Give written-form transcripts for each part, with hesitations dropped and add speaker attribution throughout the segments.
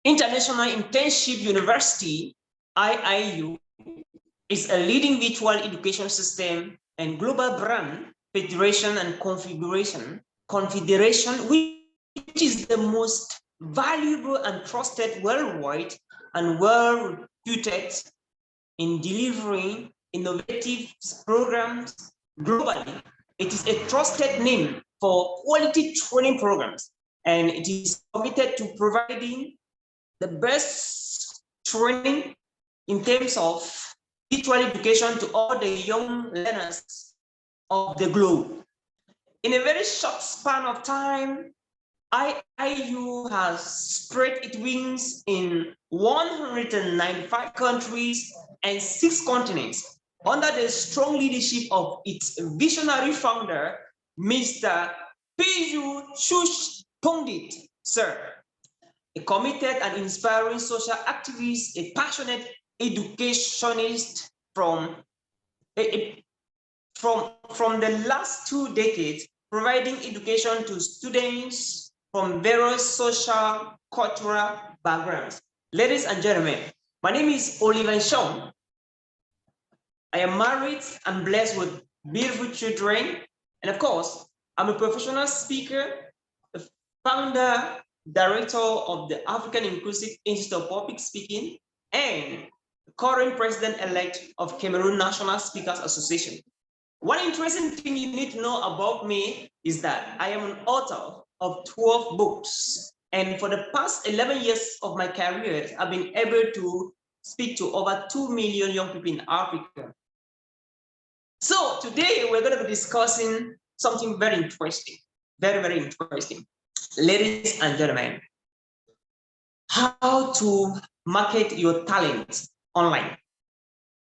Speaker 1: International Internship University, IIU, is a leading virtual education system and global brand federation and confederation, which is the most valuable and trusted worldwide and well-reputed in delivering innovative programs globally. It is a trusted name for quality training programs, and it is committed to providing the best training in terms of virtual education to all the young learners of the globe. In a very short span of time, IIU has spread its wings in 195 countries and 6 continents under the strong leadership of its visionary founder, Mr. Piju Shush Pondit, sir. A committed and inspiring social activist, a passionate educationist from the last 2 decades, providing education to students from various social, cultural backgrounds. Ladies and gentlemen, my name is Nshom. I am married and blessed with beautiful children. And of course, I'm a professional speaker, the founder, director of the African Inclusive Institute of Public Speaking, and current president-elect of Cameroon National Speakers Association. One interesting thing you need to know about me is that I am an author of 12 books. And for the past 11 years of my career, I've been able to speak to over 2 million young people in Africa. So today we're going to be discussing something very interesting, very, very interesting. Ladies and gentlemen, how to market your talent online.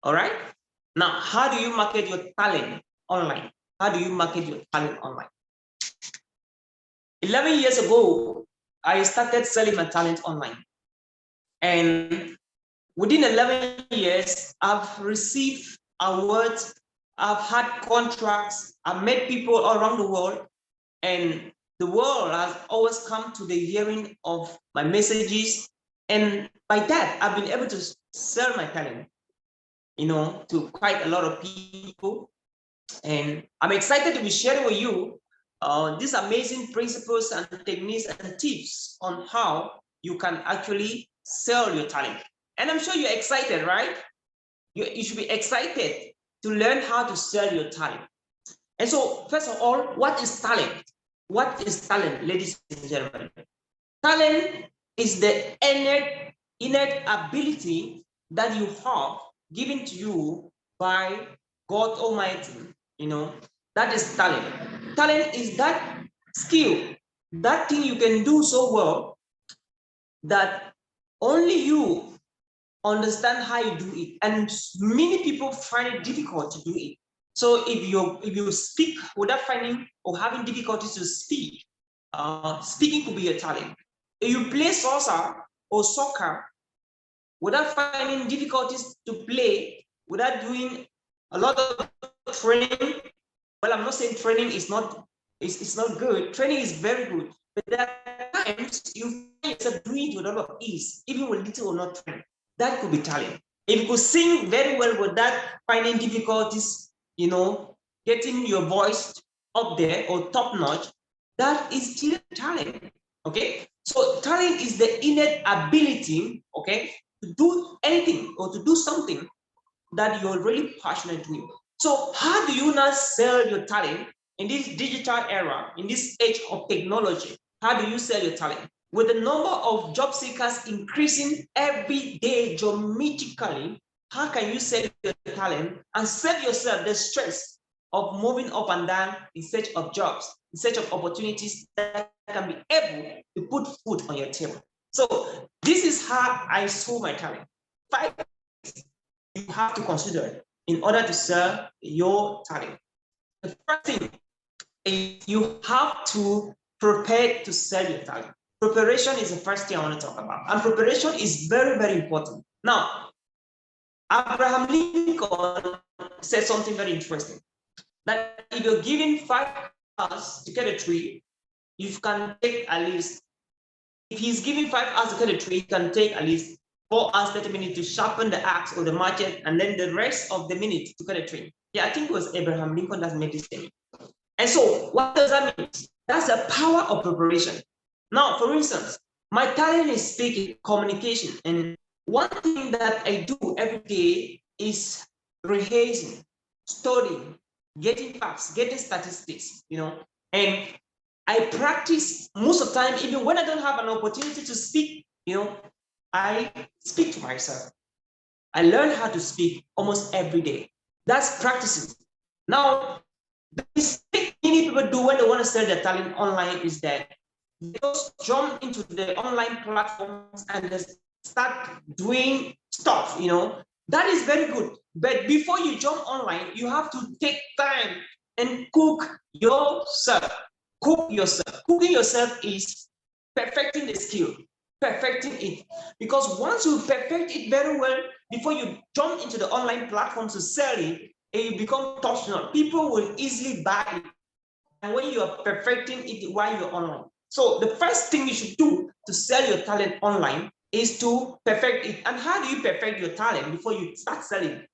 Speaker 1: All right? Now, how do you market your talent online? How do you market your talent online? 11 years ago, I started selling my talent online. And within 11 years, I've received awards, I've had contracts, I've met people all around the world, and the world has always come to the hearing of my messages. And by that, I've been able to sell my talent, to quite a lot of people. And I'm excited to be sharing with you these amazing principles and techniques and tips on how you can actually sell your talent. And I'm sure you're excited, right? You should be excited to learn how to sell your talent. And so, first of all, what is talent? What is talent, ladies and gentlemen? Talent is the innate ability that you have given to you by God Almighty. That is talent. Talent is that skill, that thing you can do so well that only you understand how you do it, and many people find it difficult to do it. So if you speak without finding or having difficulties to speak, speaking could be a talent. If you play salsa or soccer without finding difficulties to play, without doing a lot of training, well, I'm not saying training is not good. Training is very good, but there are times you find yourself doing it with a lot of ease, even with little or not training. That could be talent. If you could sing very well without finding difficulties, getting your voice up there or top notch, that is still talent. Okay, so talent is the innate ability, okay, to do anything or to do something that you're really passionate with. So how do you now sell your talent in this digital era, in this age of technology? How do you sell your talent? With the number of job seekers increasing every day geometrically, how can you sell your talent and save yourself the stress of moving up and down in search of jobs, in search of opportunities that can be able to put food on your table? So this is how I sold my talent. 5 things you have to consider in order to sell your talent. The first thing is you have to prepare to sell your talent. Preparation is the first thing I want to talk about. And preparation is very, very important. Now, Abraham Lincoln said something very interesting. That if you're given 5 hours to get a tree, you can take at least if he's giving 5 hours to cut a tree, he can take at least 4 hours, 30 minutes to sharpen the axe or the machete, and then the rest of the minute to cut a tree. Yeah, I think it was Abraham Lincoln that made this statement. And so what does that mean? That's the power of preparation. Now, for instance, my talent is speaking, communication. And one thing that I do every day is rehearsing, studying, getting facts, getting statistics, and I practice most of the time, even when I don't have an opportunity to speak, I speak to myself. I learn how to speak almost every day. That's practicing. Now, the mistake many people do when they want to sell their talent online is that they just jump into the online platforms and they start doing stuff, That is very good. But before you jump online, you have to take time and cook yourself. Cook yourself. Cooking yourself is perfecting the skill, perfecting it. Because once you perfect it very well, before you jump into the online platforms to sell it, and you become top notch, people will easily buy it. And when you are perfecting it while you're online. So the first thing you should do to sell your talent online is to perfect it. And how do you perfect your talent before you start selling?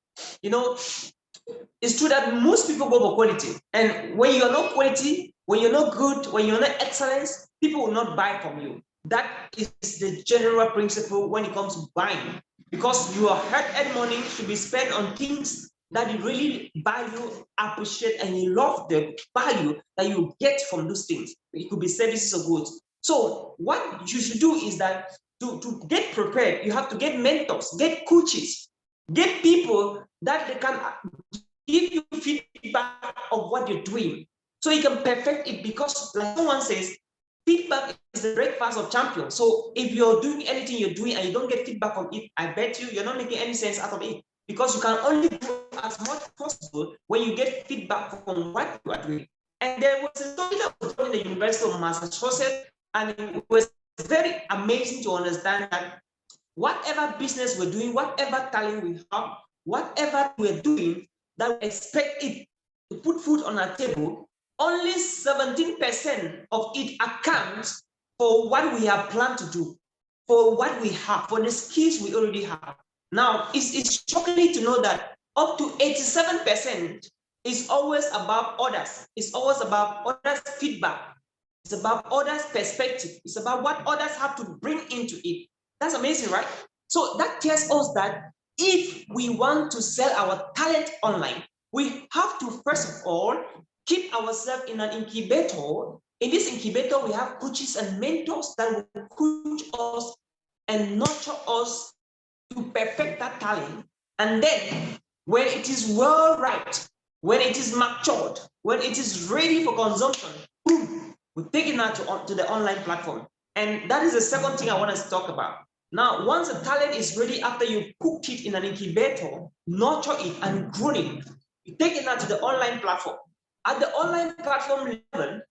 Speaker 1: It's true that most people go for quality. And when you're not quality, when you're not good, when you're not excellence, people will not buy from you. That is the general principle when it comes to buying. Because your hard-earned money should be spent on things that you really value, appreciate, and you love the value that you get from those things. It could be services or goods. So what you should do is that to get prepared, you have to get mentors, get coaches, get people that they can give you feedback of what you're doing. So you can perfect it, because like someone says, feedback is the breakfast of champions. So if you're doing anything you're doing and you don't get feedback from it, I bet you're not making any sense out of it, because you can only do as much as possible when you get feedback from what you are doing. And there was a study that was done in the University of Massachusetts, and it was very amazing to understand that whatever business we're doing, whatever talent we have, whatever we're doing, that we expect it to put food on our table, only 17% of it accounts for what we have planned to do, for what we have, for the skills we already have. Now, it's shocking to know that up to 87% is always about others. It's always about others' feedback. It's about others' perspective. It's about what others have to bring into it. That's amazing, right? So that tells us that if we want to sell our talent online, we have to, first of all, keep ourselves in an incubator. In this incubator, we have coaches and mentors that will coach us and nurture us to perfect that talent. And then when it is well ripe, when it is matured, when it is ready for consumption, boom, we take it now to the online platform. And that is the second thing I want us to talk about. Now, once the talent is ready, after you cooked it in an incubator, nurture it and grow it, you take it now to the online platform. At the online platform level,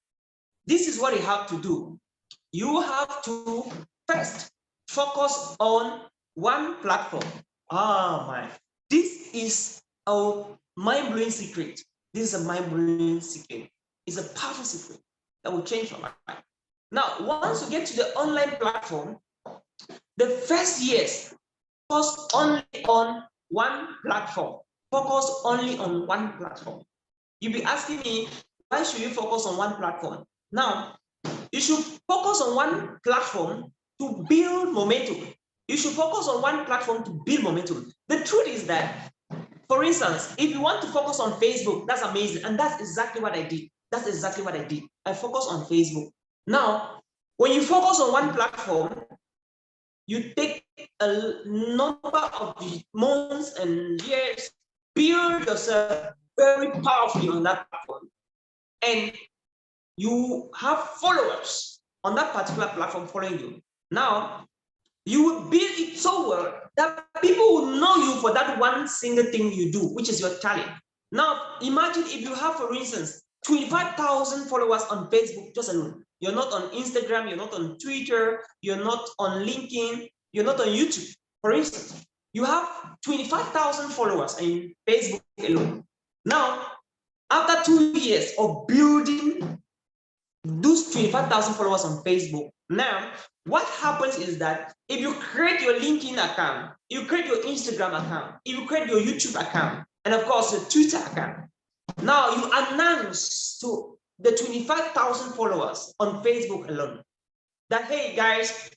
Speaker 1: this is what you have to do. You have to first focus on one platform. Oh my, this is a mind-blowing secret. This is a mind-blowing secret. It's a powerful secret that will change your life. Now, once you get to the online platform, the first years, focus only on one platform. Focus only on one platform. You'll be asking me, why should you focus on one platform? Now, you should focus on one platform to build momentum. You should focus on one platform to build momentum. The truth is that, for instance, if you want to focus on Facebook, that's amazing. And that's exactly what I did. That's exactly what I did. I focus on Facebook. Now, when you focus on one platform, you take a number of months and years, build yourself very powerfully on that platform. And you have followers on that particular platform following you. Now, you will build it so well that people will know you for that one single thing you do, which is your talent. Now, imagine if you have, for instance, 25,000 followers on Facebook just alone. You're not on Instagram, you're not on Twitter, you're not on LinkedIn, you're not on YouTube. For instance, you have 25,000 followers on Facebook alone. Now, after 2 years of building those 25,000 followers on Facebook. Now, what happens is that if you create your LinkedIn account, you create your Instagram account, if you create your YouTube account, and of course your Twitter account, now you announce to the 25,000 followers on Facebook alone that, hey guys,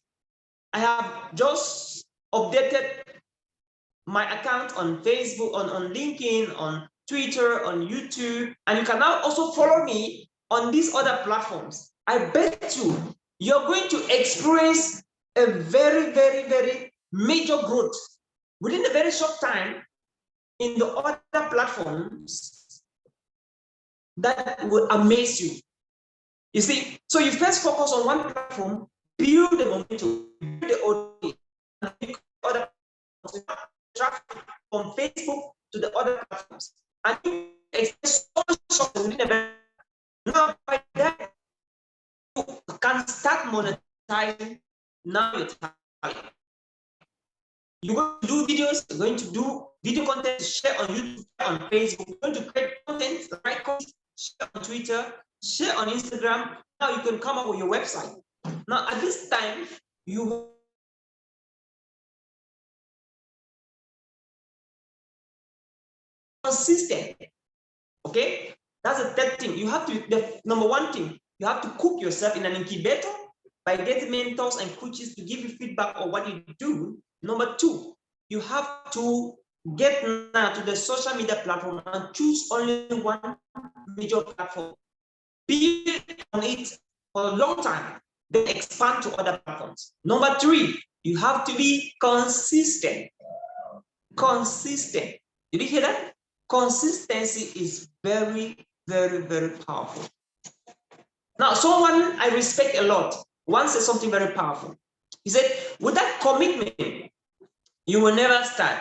Speaker 1: I have just updated my account on Facebook, on LinkedIn, on Twitter, on YouTube, and you can now also follow me on these other platforms. I bet you're going to experience a very, very, very major growth within a very short time in the other platforms that will amaze you. You see, so you first focus on one platform, build the momentum, build the audience, and other traffic from Facebook to the other platforms. And you expect so much within a very now by that you can start monetizing now your talent. You're going to do videos, you're going to do video content to share on YouTube, on Facebook, you're going to create content, write content, share on Twitter, share on Instagram. Now you can come up with your website. Now at this time, you consistent. Okay, that's the third thing. You have to, the number one thing, you have to cook yourself in an incubator by getting mentors and coaches to give you feedback on what you do. Number two, you have to get now to the social media platform and choose only one major platform. Build on it for a long time, then expand to other platforms. Number three, you have to be consistent. Consistent. Did you hear that? Consistency is very, very, very powerful. Now, someone I respect a lot once said something very powerful. He said, with that commitment, you will never start.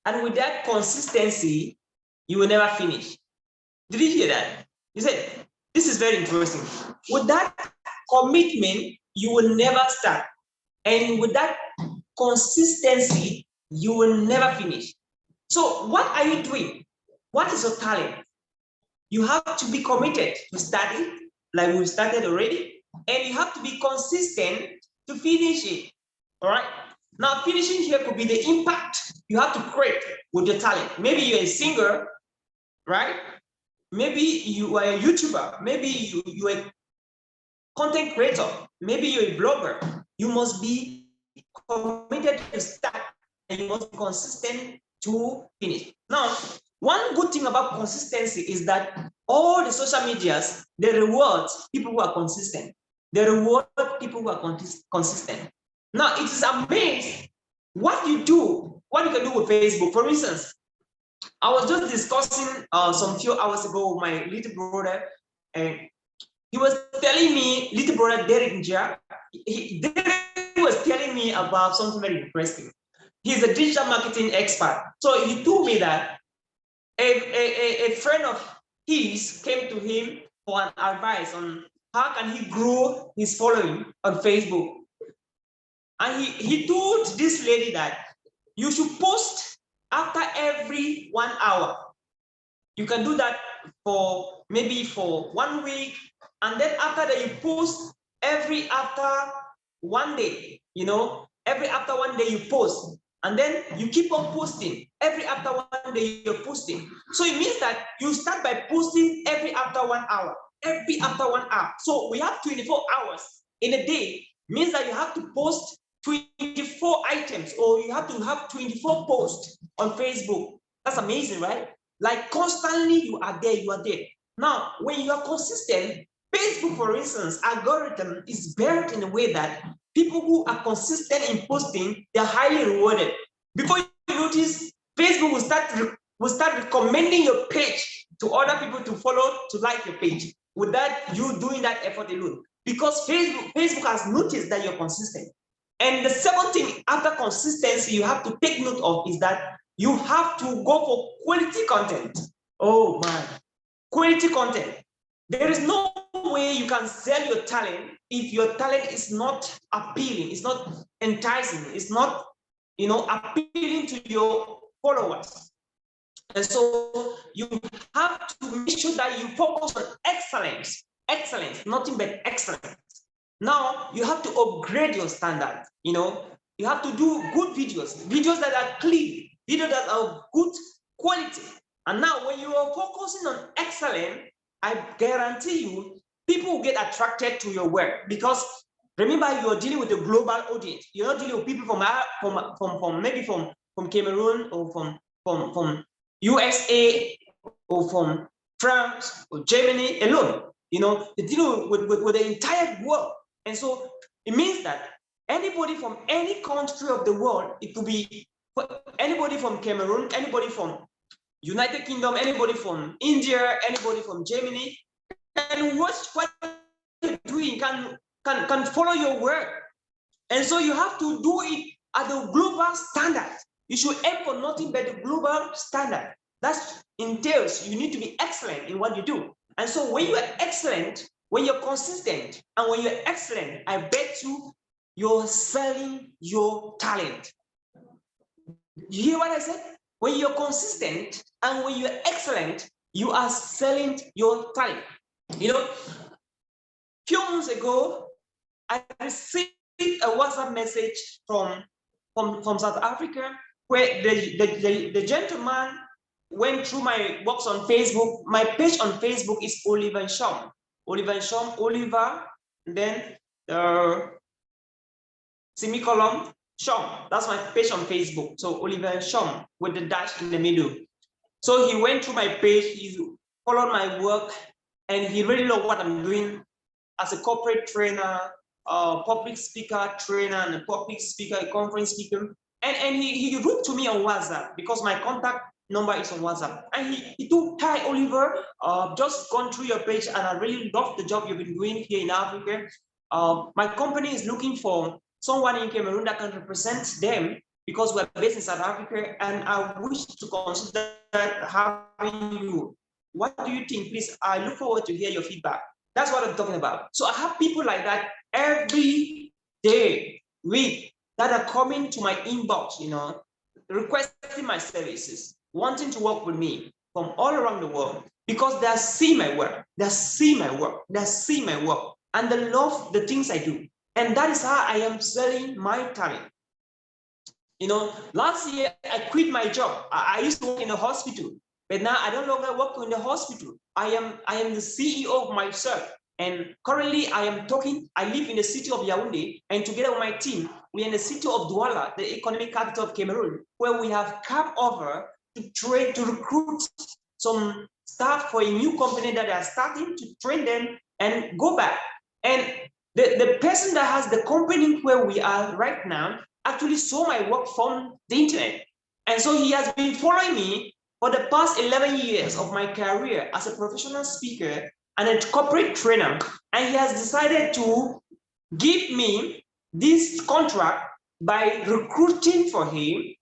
Speaker 1: And with that consistency, you will never finish. Did you hear that? He said, this is very interesting. With that commitment, you will never start. And with that consistency, you will never finish. So what are you doing? What is your talent? You have to be committed to study, like we started already, and you have to be consistent to finish it. All right. Now, finishing here could be the impact you have to create with your talent. Maybe you're a singer, right? Maybe you are a YouTuber. Maybe you're a content creator. Maybe you're a blogger. You must be committed to start, and you must be consistent to finish. Now, one good thing about consistency is that all the social medias, they reward people who are consistent. They reward people who are consistent. Now, it is amazing what you do, what you can do with Facebook. For instance, I was just discussing some few hours ago with my little brother, and he was telling me, little brother Derek Nja, Derek was telling me about something very interesting. He's a digital marketing expert. So he told me that a friend of his came to him for an advice on how can he grow his following on Facebook. And he told this lady that you should post after every 1 hour. You can do that for maybe for 1 week. And then after that, you post every after 1 day, you know, every after 1 day you post. And then you keep on posting. Every after 1 day you're posting. So it means that you start by posting every after 1 hour. Every after 1 hour. So we have 24 hours in a day. Means that you have to post 24 items, or you have to have 24 posts on Facebook. That's amazing, right? Like constantly you are there, you are there. Now, when you are consistent, Facebook, for instance, algorithm is built in a way that people who are consistent in posting, they're highly rewarded. Before you notice, Facebook will start recommending your page to other people to follow, to like your page, without you doing that effort alone. Because Facebook has noticed that you're consistent. And the second thing after consistency you have to take note of is that you have to go for quality content. Oh man, quality content. There is no way you can sell your talent if your talent is not appealing, it's not enticing, it's not, you know, appealing to your followers. And so you have to make sure that you focus on excellence. excellence, nothing but excellence. Now you have to upgrade your standard. You have to do good videos that are clean, videos that are good quality. And now when you are focusing on excellence, I guarantee you, people will get attracted to your work, because remember, you are dealing with a global audience. You're not dealing with people from maybe from Cameroon, or from USA, or from France or Germany alone. You're dealing with the entire world. And so it means that anybody from any country of the world, it could be anybody from Cameroon, anybody from United Kingdom, anybody from India, anybody from Germany, and watch what you're doing, can follow your work. And so you have to do it at the global standard. You should aim for nothing but the global standard. That entails you need to be excellent in what you do. And so when you are excellent, when you're consistent, and when you're excellent, I bet you're selling your talent. You hear what I said? When you're consistent and when you're excellent, you are selling your talent. Few months ago, I received a WhatsApp message from South Africa, where the gentleman went through my box on Facebook. My page on Facebook is Oliver Nshom. Oliver, and then semicolon, Nshom. That's my page on Facebook. So Oliver Nshom with the dash in the middle. So he went through my page, he followed my work, and he really loved what I'm doing as a corporate trainer, public speaker trainer, and a public speaker, a conference speaker. And he wrote to me on WhatsApp, because my contact number is on WhatsApp. And he told, "Hi, Oliver, just gone through your page, and I really love the job you've been doing here in Africa. My company is looking for someone in Cameroon that can represent them, because we're based in South Africa, and I wish to consider having you. What do you think? Please, I look forward to hear your feedback." That's what I'm talking about. So I have people like that every day, week, that are coming to my inbox, requesting my services, wanting to work with me from all around the world, because they see my work, and they love the things I do. And that is how I am selling my talent. Last year I quit my job. I used to work in a hospital, but now I don't longer work in the hospital. I am the CEO of myself. And currently I live in the city of Yaoundé, and together with my team, we're in the city of Douala, the economic capital of Cameroon, where we have come over to recruit some staff for a new company that are starting, to train them and go back. And the person that has the company where we are right now actually saw my work from the internet. And so he has been following me for the past 11 years of my career as a professional speaker and a corporate trainer. And he has decided to give me this contract by recruiting for him,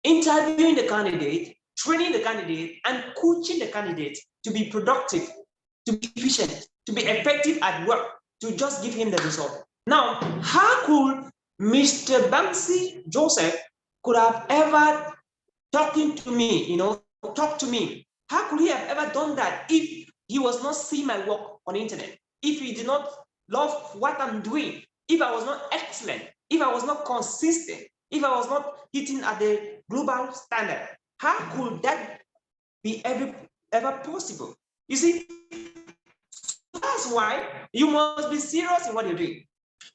Speaker 1: interviewing the candidate, training the candidate, and coaching the candidate to be productive, to be efficient, to be effective at work, to just give him the result. Now, how could Mr. Banksy Joseph could have ever talking to me, talk to me? How could he have ever done that if he was not seeing my work on the internet? If he did not love what I'm doing, if I was not excellent, if I was not consistent, if I was not hitting at the global standard, how could that be ever possible? You see, that's why you must be serious in what you're doing,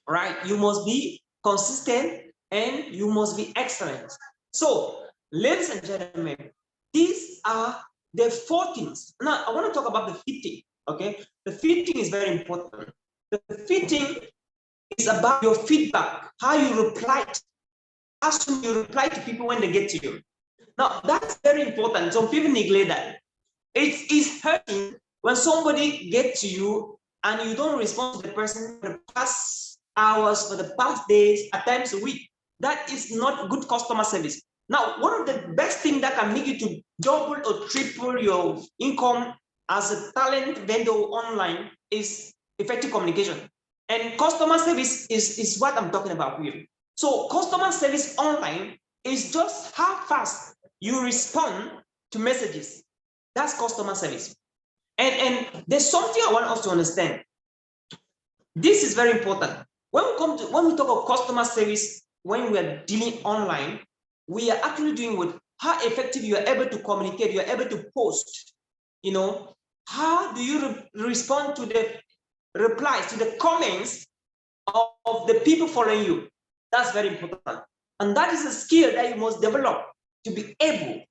Speaker 1: right? You must be consistent and you must be excellent. So, ladies and gentlemen, these are the 4 things. Now, I want to talk about the fitting, okay? The fitting is very important. The fitting is about your feedback, how you reply, how soon you reply to people when they get to you. Now, that's very important. Some people neglect that. It is hurting when somebody gets to you and you don't respond to the person for the past hours, for the past days, at times a week. That is not good customer service. Now, one of the best things that can make you to double or triple your income as a talent vendor online is effective communication. And customer service is what I'm talking about here. So customer service online is just how fast you respond to messages. That's customer service. And there's something I want us to understand. This is very important. When we talk of customer service, when we are dealing online, we are actually doing with how effective you are able to communicate, you are able to post. You know, how do you respond to the replies, to the comments of the people following you? That's very important. And that is a skill that you must develop to be able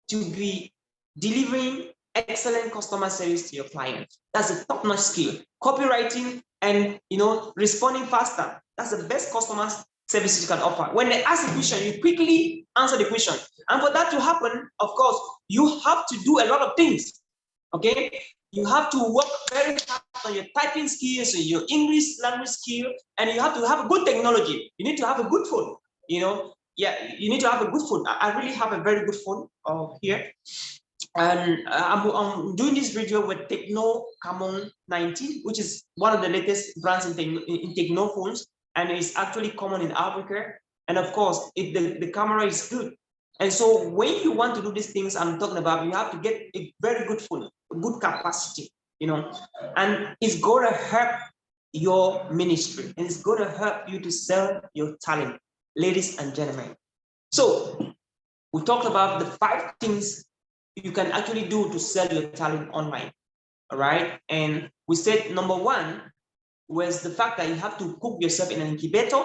Speaker 1: to be delivering excellent customer service to your clients. That's a top-notch skill. Copywriting and responding faster. That's the best customer service you can offer. When they ask a question, you quickly answer the question. And for that to happen, of course, you have to do a lot of things. Okay? You have to work very hard on your typing skills, your English language skill, and you have to have a good technology. You need to have a good phone. Yeah, you need to have a good phone. I really have a very good phone here. And I'm doing this video with Cameroon 19, which is one of the latest brands in techno phones, and it's actually common in Africa. And of course, the camera is good. And so when you want to do these things I'm talking about, you have to get a very good phone, a good capacity, and it's going to help your ministry, and it's going to help you to sell your talent, ladies and gentlemen. So we talked about the 5 things you can actually do to sell your talent online, all right? And we said number 1 was the fact that you have to cook yourself in an incubator,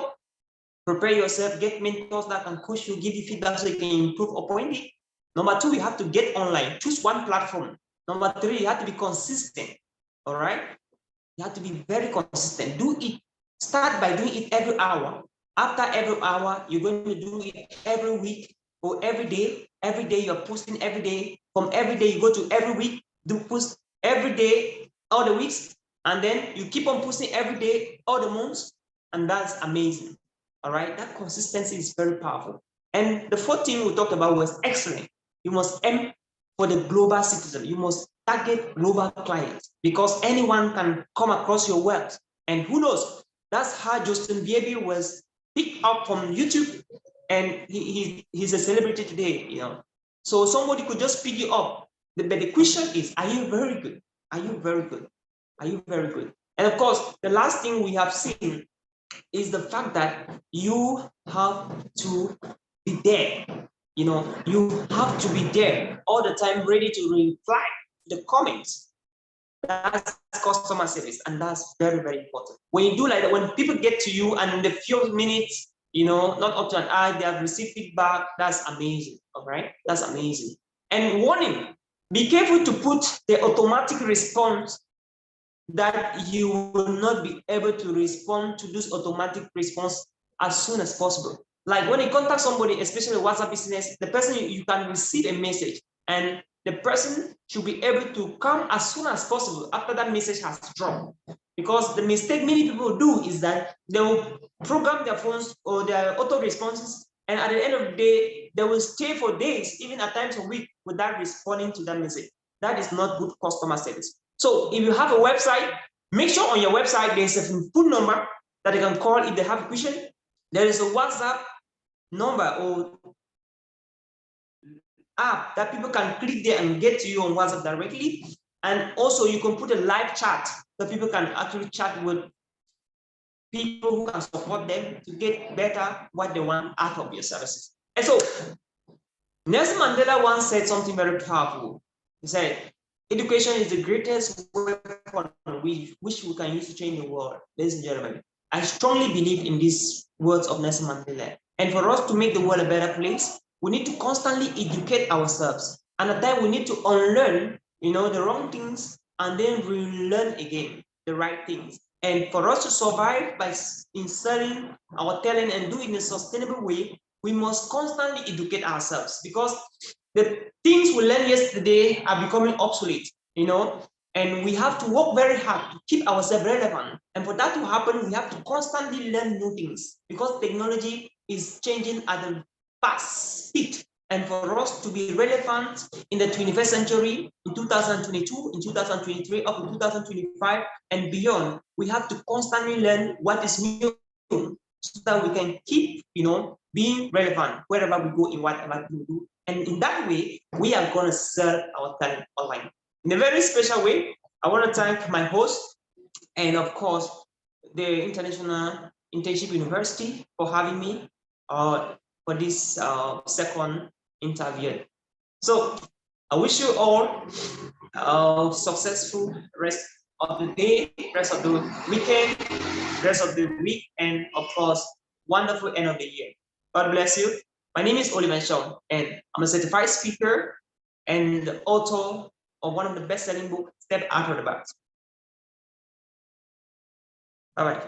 Speaker 1: prepare yourself, get mentors that can coach you, give you feedback so you can improve upon it. Number 2, you have to get online, choose one platform. Number 3, you have to be consistent, all right? You have to be very consistent. Do it. Start by doing it every hour. After every hour, you're going to do it every week or every day. Every day you're posting every day. From every day you go to every week, do post every day, all the weeks, and then you keep on posting every day, all the months, and that's amazing. All right, that consistency is very powerful. And the 4th thing we talked about was excellent. You must aim for the global citizen. You must target global clients because anyone can come across your work. And who knows, that's how Justin Bieber was picked up from YouTube, and he's a celebrity today, So somebody could just pick you up. But the question is, are you very good? Are you very good? Are you very good? And of course, the last thing we have seen is the fact that you have to be there. You have to be there all the time, ready to reply to the comments. That's customer service, and that's very, very important. When you do like that, when people get to you and in the few minutes, not up to an hour, they have received feedback, that's amazing, all right? That's amazing. And warning, be careful to put the automatic response that you will not be able to respond to this automatic response as soon as possible. Like when you contact somebody, especially WhatsApp business, the person, you can receive a message and the person should be able to come as soon as possible after that message has dropped. Because the mistake many people do is that they will program their phones or their auto responses, and at the end of the day, they will stay for days, even at times a week, without responding to that message. That is not good customer service. So if you have a website, make sure on your website there's a phone number that they can call if they have a question. There is a WhatsApp number or app that people can click there and get to you on WhatsApp directly. And also you can put a live chat that people can actually chat with people who can support them to get better what they want out of your services. And so Nelson Mandela once said something very powerful. He said, education is the greatest weapon which we can use to change the world. Ladies and gentlemen, I strongly believe in these words of Nelson Mandela. And for us to make the world a better place, we need to constantly educate ourselves. And at that, we need to unlearn, the wrong things and then relearn again the right things. And for us to survive by inserting our talent and do it in a sustainable way, we must constantly educate ourselves because the things we learned yesterday are becoming obsolete, and we have to work very hard to keep ourselves relevant. And for that to happen, we have to constantly learn new things because technology is changing at a fast speed. And for us to be relevant in the 21st century, in 2022, in 2023, up to 2025 and beyond, we have to constantly learn what is new so that we can keep, being relevant wherever we go in whatever we do. And in that way, we are going to sell our talent online. In a very special way, I want to thank my host and, of course, the International Internship University for having me for this second interview. So I wish you all a successful rest of the day, rest of the weekend, rest of the week, and of course, wonderful end of the year. God bless you. My name is Nshom, and I'm a certified speaker and the author of one of the best-selling books, Step Out of the Box. All right.